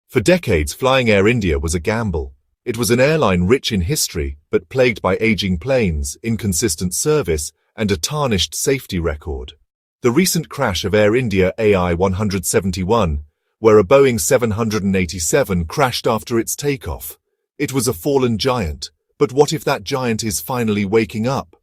For decades, flying Air India was a gamble. It was an airline rich in history, but plagued by aging planes, inconsistent service, and a tarnished safety record. The recent crash of Air India AI-171, where a Boeing 787 crashed after its takeoff. It was a fallen giant, but what if that giant is finally waking up?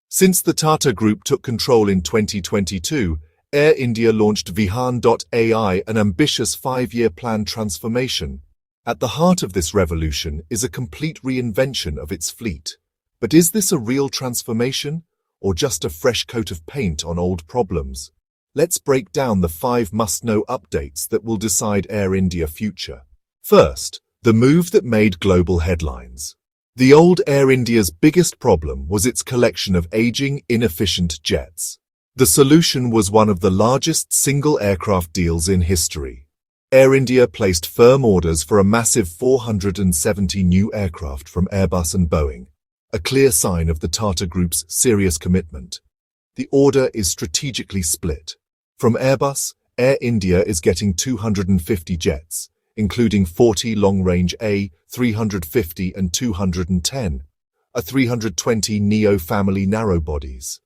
Since the Tata Group took control in 2022, Air India launched Vihan.ai, an ambitious 5-year planned transformation. At the heart of this revolution is a complete reinvention of its fleet. But is this a real transformation, or just a fresh coat of paint on old problems? Let's break down the 5 must-know updates that will decide Air India's future. First, the move that made global headlines. The old Air India's biggest problem was its collection of aging, inefficient jets. The solution was one of the largest single aircraft deals in history. Air India placed firm orders for a massive 470 new aircraft from Airbus and Boeing, a clear sign of the Tata Group's serious commitment. The order is strategically split. From Airbus, Air India is getting 250 jets, including 40 long-range A350 and 210, a 320 Neo family narrow-bodies.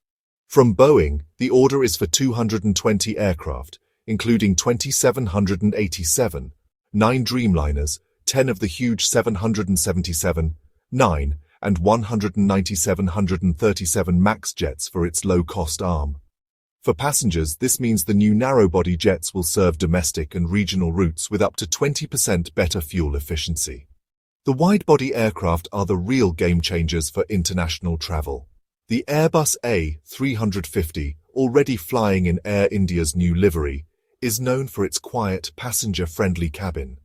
From Boeing, the order is for 220 aircraft, including 2,787, 9 Dreamliners, 10 of the huge 777, 9, and 197-137 MAX jets for its low-cost arm. For passengers, this means the new narrow-body jets will serve domestic and regional routes with up to 20% better fuel efficiency. The wide-body aircraft are the real game-changers for international travel. The Airbus A350, already flying in Air India's new livery, is known for its quiet, passenger-friendly cabin.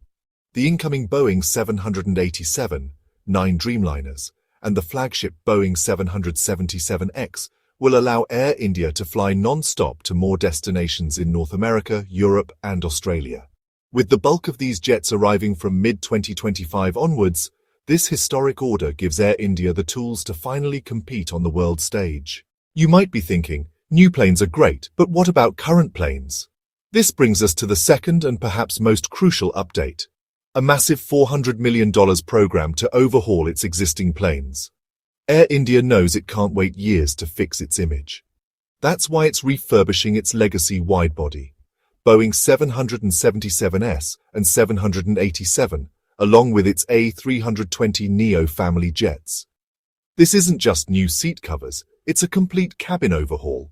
The incoming Boeing 787, 9 Dreamliners, and the flagship Boeing 777X will allow Air India to fly non-stop to more destinations in North America, Europe, and Australia. With the bulk of these jets arriving from mid-2025 onwards, this historic order gives Air India the tools to finally compete on the world stage. You might be thinking, new planes are great, but what about current planes? This brings us to the second and perhaps most crucial update. A massive $400 million program to overhaul its existing planes. Air India knows it can't wait years to fix its image. That's why it's refurbishing its legacy widebody, Boeing 777S and 787, along with its A320 Neo family jets. This isn't just new seat covers, it's a complete cabin overhaul.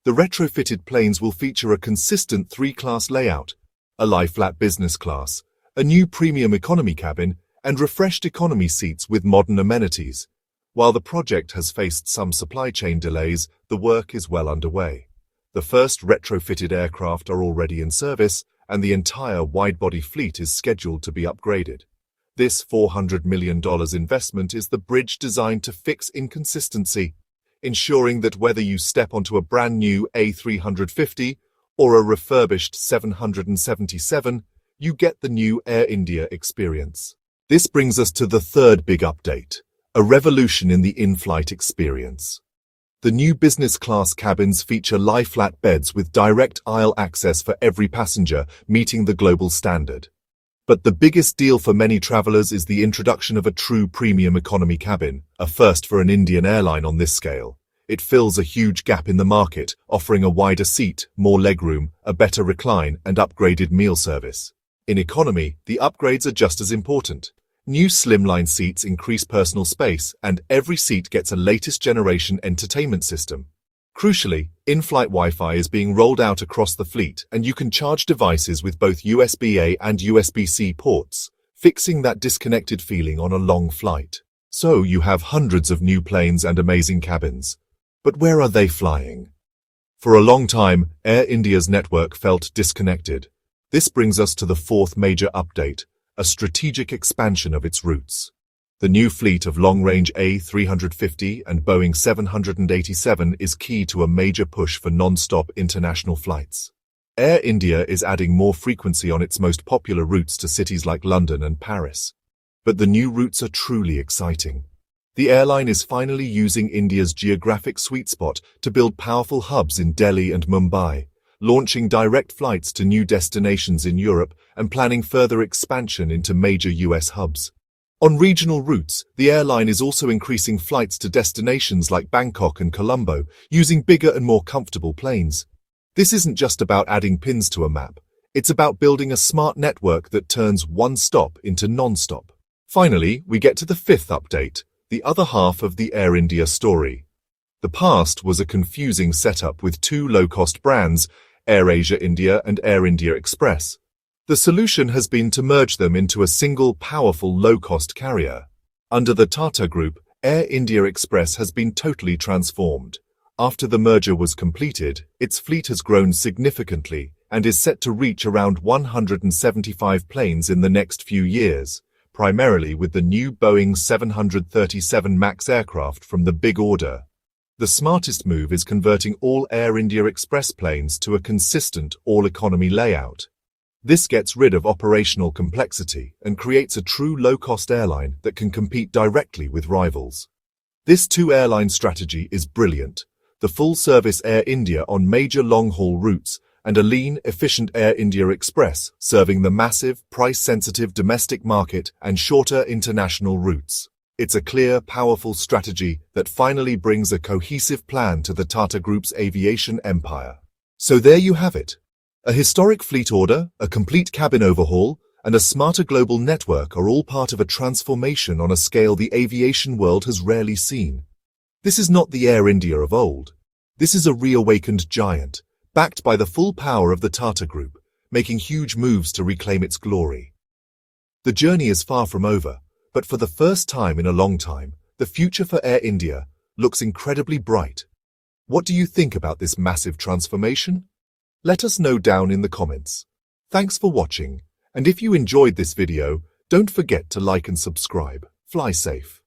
The retrofitted planes will feature a consistent 3-class layout, a lie-flat business class, a new premium economy cabin, and refreshed economy seats with modern amenities. While the project has faced some supply chain delays, the work is well underway. The first retrofitted aircraft are already in service, and the entire wide-body fleet is scheduled to be upgraded. This $400 million investment is the bridge designed to fix inconsistency, ensuring that whether you step onto a brand new A350 or a refurbished 777, you get the new Air India experience. This brings us to the third big update, a revolution in the in-flight experience. The new business class cabins feature lie-flat beds with direct aisle access for every passenger, meeting the global standard. But the biggest deal for many travelers is the introduction of a true premium economy cabin, a first for an Indian airline on this scale. It fills a huge gap in the market, offering a wider seat, more legroom, a better recline, and upgraded meal service. In economy, the upgrades are just as important. New slimline seats increase personal space, and every seat gets a latest generation entertainment system. Crucially, in-flight Wi-Fi is being rolled out across the fleet, and you can charge devices with both USB-A and USB-C ports, fixing that disconnected feeling on a long flight. So you have hundreds of new planes and amazing cabins. But where are they flying? For a long time, Air India's network felt disconnected. This brings us to the fourth major update, a strategic expansion of its routes. The new fleet of long-range A350 and Boeing 787 is key to a major push for non-stop international flights. Air India is adding more frequency on its most popular routes to cities like London and Paris. But the new routes are truly exciting. The airline is finally using India's geographic sweet spot to build powerful hubs in Delhi and Mumbai, launching direct flights to new destinations in Europe and planning further expansion into major US hubs. On regional routes, the airline is also increasing flights to destinations like Bangkok and Colombo, using bigger and more comfortable planes. This isn't just about adding pins to a map. It's about building a smart network that turns one stop into non-stop. Finally, we get to the fifth update, the other half of the Air India story. The past was a confusing setup with two low-cost brands, AirAsia India and Air India Express. The solution has been to merge them into a single powerful low-cost carrier. Under the Tata Group, Air India Express has been totally transformed. After the merger was completed, its fleet has grown significantly and is set to reach around 175 planes in the next few years, primarily with the new Boeing 737 MAX aircraft from the big order. The smartest move is converting all Air India Express planes to a consistent all-economy layout. This gets rid of operational complexity and creates a true low-cost airline that can compete directly with rivals. This two-airline strategy is brilliant. The full-service Air India on major long-haul routes and a lean, efficient Air India Express serving the massive, price-sensitive domestic market and shorter international routes. It's a clear, powerful strategy that finally brings a cohesive plan to the Tata Group's aviation empire. So there you have it. A historic fleet order, a complete cabin overhaul, and a smarter global network are all part of a transformation on a scale the aviation world has rarely seen. This is not the Air India of old. This is a reawakened giant, backed by the full power of the Tata Group, making huge moves to reclaim its glory. The journey is far from over, but for the first time in a long time, the future for Air India looks incredibly bright. What do you think about this massive transformation? Let us know down in the comments. Thanks for watching, and if you enjoyed this video, don't forget to like and subscribe. Fly safe.